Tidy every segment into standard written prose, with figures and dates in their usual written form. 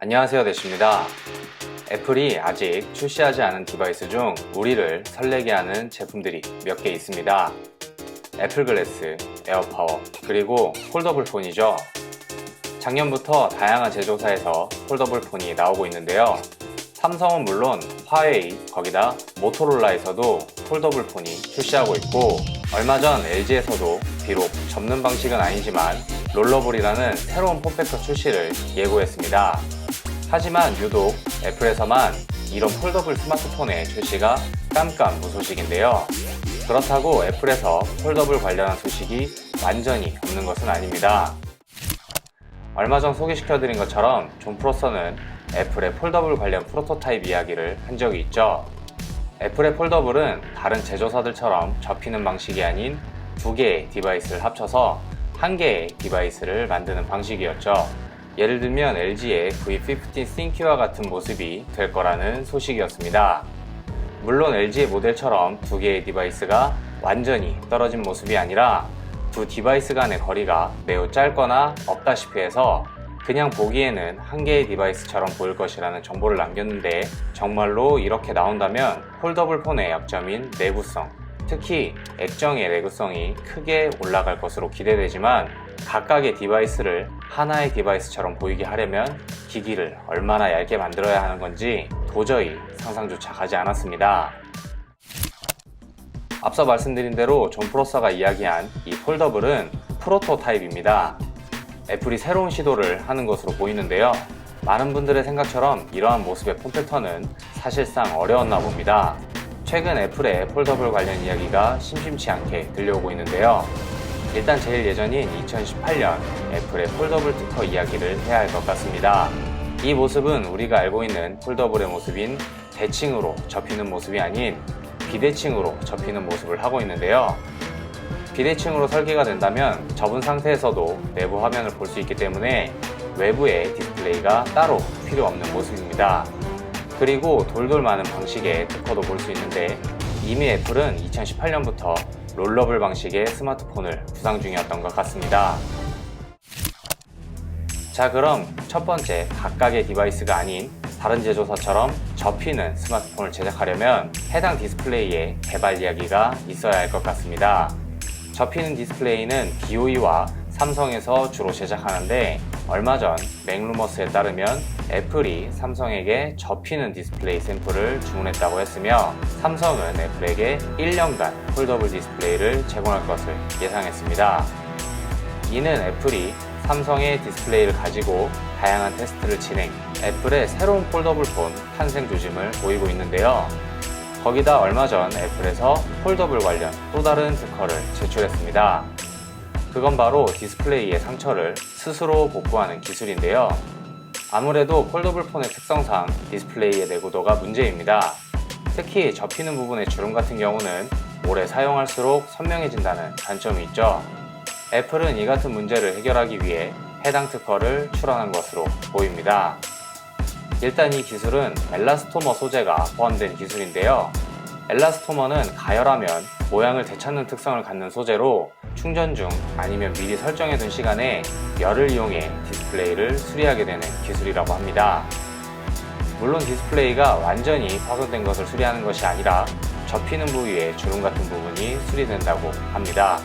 안녕하세요, 대시입니다. 애플이 아직 출시하지 않은 디바이스 중 우리를 설레게 하는 제품들이 몇 개 있습니다. 애플 글래스, 에어파워, 그리고 폴더블 폰이죠. 작년부터 다양한 제조사에서 폴더블 폰이 나오고 있는데요. 삼성은 물론 화웨이, 거기다 모토로라에서도 폴더블 폰이 출시하고 있고, 얼마 전 LG에서도 비록 접는 방식은 아니지만 롤러블이라는 새로운 폼팩터 출시를 예고했습니다. 하지만 유독 애플에서만 이런 폴더블 스마트폰의 출시가 깜깜무소식인데요. 그렇다고 애플에서 폴더블 관련한 소식이 완전히 없는 것은 아닙니다. 얼마 전 소개시켜드린 것처럼 존 프로서는 애플의 폴더블 관련 프로토타입 이야기를 한 적이 있죠. 애플의 폴더블은 다른 제조사들처럼 접히는 방식이 아닌 두 개의 디바이스를 합쳐서 한 개의 디바이스를 만드는 방식이었죠. 예를 들면 LG의 V15 ThinK와 같은 모습이 될 거라는 소식이었습니다. 물론 LG의 모델처럼 두 개의 디바이스가 완전히 떨어진 모습이 아니라 두 디바이스 간의 거리가 매우 짧거나 없다시피 해서 그냥 보기에는 한 개의 디바이스처럼 보일 것이라는 정보를 남겼는데, 정말로 이렇게 나온다면 폴더블 폰의 약점인 내구성, 특히 액정의 내구성이 크게 올라갈 것으로 기대되지만, 각각의 디바이스를 하나의 디바이스처럼 보이게 하려면 기기를 얼마나 얇게 만들어야 하는 건지 도저히 상상조차 가지 않았습니다. 앞서 말씀드린 대로 존 프로서가 이야기한 이 폴더블은 프로토타입입니다. 애플이 새로운 시도를 하는 것으로 보이는데요. 많은 분들의 생각처럼 이러한 모습의 폼팩터는 사실상 어려웠나 봅니다. 최근 애플의 폴더블 관련 이야기가 심심치 않게 들려오고 있는데요. 일단 제일 예전인 2018년 애플의 폴더블 특허 이야기를 해야 할 것 같습니다. 이 모습은 우리가 알고 있는 폴더블의 모습인 대칭으로 접히는 모습이 아닌 비대칭으로 접히는 모습을 하고 있는데요. 비대칭으로 설계가 된다면 접은 상태에서도 내부 화면을 볼 수 있기 때문에 외부에 디스플레이가 따로 필요 없는 모습입니다. 그리고 돌돌 많은 방식의 특허도 볼 수 있는데, 이미 애플은 2018년부터 롤러블 방식의 스마트폰을 구상 중이었던 것 같습니다. 자, 그럼 첫 번째, 각각의 디바이스가 아닌 다른 제조사처럼 접히는 스마트폰을 제작하려면 해당 디스플레이의 개발 이야기가 있어야 할 것 같습니다. 접히는 디스플레이는 BOE와 삼성에서 주로 제작하는데, 얼마 전 맥루머스에 따르면 애플이 삼성에게 접히는 디스플레이 샘플을 주문했다고 했으며, 삼성은 애플에게 1년간 폴더블 디스플레이를 제공할 것을 예상했습니다. 이는 애플이 삼성의 디스플레이를 가지고 다양한 테스트를 진행, 애플의 새로운 폴더블 폰 탄생 조짐을 보이고 있는데요. 거기다 얼마 전 애플에서 폴더블 관련 또 다른 특허를 제출했습니다. 그건 바로 디스플레이의 상처를 스스로 복구하는 기술인데요. 아무래도 폴더블 폰의 특성상 디스플레이의 내구도가 문제입니다. 특히 접히는 부분의 주름 같은 경우는 오래 사용할수록 선명해진다는 단점이 있죠. 애플은 이 같은 문제를 해결하기 위해 해당 특허를 출원한 것으로 보입니다. 일단 이 기술은 엘라스토머 소재가 포함된 기술인데요. 엘라스토머는 가열하면 모양을 되찾는 특성을 갖는 소재로 충전 중 아니면 미리 설정해둔 시간에 열을 이용해 디스플레이를 수리하게 되는 기술이라고 합니다. 물론 디스플레이가 완전히 파손된 것을 수리하는 것이 아니라 접히는 부위의 주름 같은 부분이 수리된다고 합니다.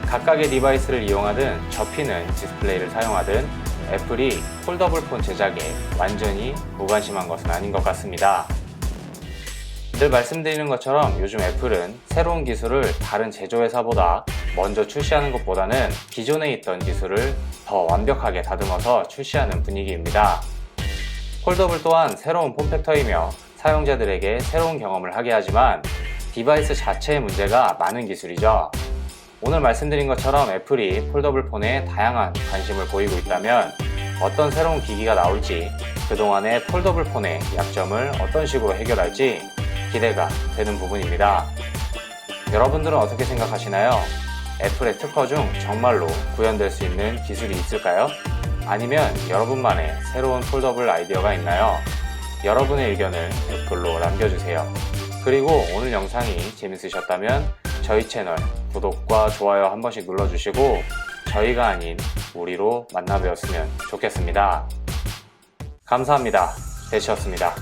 각각의 디바이스를 이용하든 접히는 디스플레이를 사용하든 애플이 폴더블 폰 제작에 완전히 무관심한 것은 아닌 것 같습니다. 늘 말씀드리는 것처럼 요즘 애플은 새로운 기술을 다른 제조회사보다 먼저 출시하는 것보다는 기존에 있던 기술을 더 완벽하게 다듬어서 출시하는 분위기입니다. 폴더블 또한 새로운 폼팩터이며 사용자들에게 새로운 경험을 하게 하지만 디바이스 자체의 문제가 많은 기술이죠. 오늘 말씀드린 것처럼 애플이 폴더블 폰에 다양한 관심을 보이고 있다면 어떤 새로운 기기가 나올지, 그동안의 폴더블 폰의 약점을 어떤 식으로 해결할지 기대가 되는 부분입니다. 여러분들은 어떻게 생각하시나요? 애플의 특허 중 정말로 구현될 수 있는 기술이 있을까요? 아니면 여러분만의 새로운 폴더블 아이디어가 있나요? 여러분의 의견을 댓글로 남겨주세요. 그리고 오늘 영상이 재밌으셨다면 저희 채널 구독과 좋아요 한 번씩 눌러주시고 저희가 아닌 우리로 만나 뵈었으면 좋겠습니다. 감사합니다. 대시였습니다.